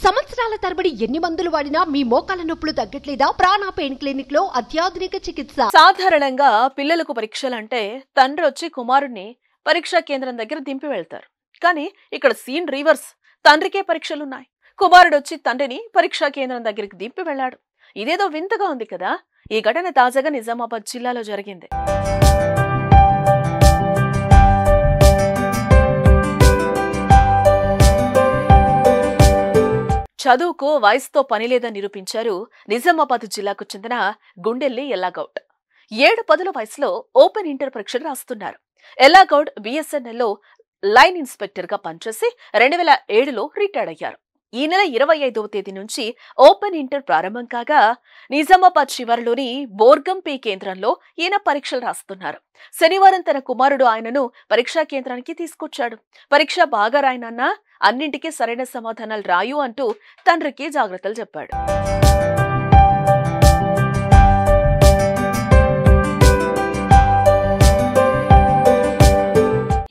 సంవత్సరాల తరబడి ఎన్ని మందులు వాడినా మీ మోకాల నొప్పులు తగ్గట్లేదా? ప్రాణ పెయిన్ క్లినిక్ లో అత్యాధునిక చికిత్స. సాధారణంగా పిల్లలకు పరీక్షలంటే తండ్రి వచ్చి కుమారుడిని పరీక్షా కేంద్రం దగ్గర దింపి వెళ్తారు. కానీ ఇక్కడ సీన్ రివర్స్. తండ్రికే పరీక్షలున్నాయి, కుమారుడు వచ్చి తండ్రిని పరీక్షా కేంద్రం దగ్గరికి దింపి వెళ్లాడు. ఇదేదో వింతగా ఉంది కదా. ఈ ఘటన తాజాగా నిజామాబాద్ జిల్లాలో జరిగింది. చదువుకు వయసుతో పనిలేదని నిరూపించారు నిజామాబాద్ జిల్లాకు చెందిన గుండెల్లి ఎల్లాగౌడ్. 7-10 వయసులో ఓపెన్ ఇంటర్ పరీక్షలు రాస్తున్నారు. ఎల్లాగౌడ్ బిఎస్ఎన్ఎల్లో లైన్ ఇన్స్పెక్టర్ గా పనిచేసి 2007లో రిటైర్డ్ అయ్యారు. ఈ నెల 25వ తేదీ నుంచి ఓపెన్ ఇంటర్ ప్రారంభం కాగా నిజామాబాద్ శివారులోని బోర్గంపి కేంద్రంలో ఈయన పరీక్షలు రాస్తున్నారు. శనివారం తన కుమారుడు ఆయనను పరీక్షా కేంద్రానికి తీసుకొచ్చాడు. పరీక్ష బాగా రాయనన్నా, అన్నింటికీ సరైన సమాధానాలు రాయు అంటూ తండ్రికి జాగ్రత్తలు చెప్పాడు.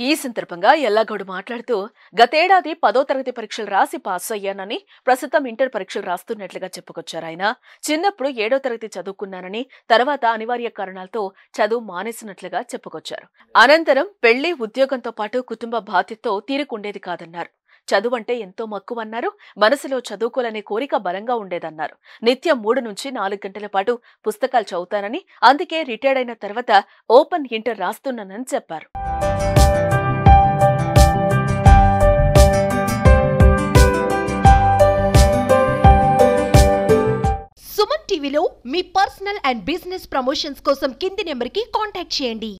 ఈ సందర్భంగా ఎల్లాగౌడ్ మాట్లాడుతూ, గతేడాది 10వ తరగతి పరీక్షలు రాసి పాస్ అయ్యానని, ప్రస్తుతం ఇంటర్ పరీక్షలు రాస్తున్నట్లుగా చెప్పుకొచ్చారు. ఆయన చిన్నప్పుడు 7వ తరగతి చదువుకున్నానని, తర్వాత అనివార్య కారణాలతో చదువు మానేసినట్లుగా చెప్పుకొచ్చారు. అనంతరం పెళ్లి, ఉద్యోగంతో పాటు కుటుంబ బాధ్యతతో తీరుకుండేది కాదన్నారు. చదువంటే ఎంతో మక్కువన్నారు. మనసులో చదువుకోవాలనే కోరిక బలంగా ఉండేదన్నారు. నిత్యం 3 నుంచి 4 గంటల పాటు పుస్తకాలు చదువుతానని, అందుకే రిటైర్డ్ అయిన తర్వాత ఓపెన్ ఇంటర్ రాస్తున్నానని చెప్పారు. సుమన్ టీవీలో మీ పర్సనల్ అండ్ బిజినెస్ ప్రమోషన్స్ కోసం కింది నెంబర్కి కాంటాక్ట్ చేయండి.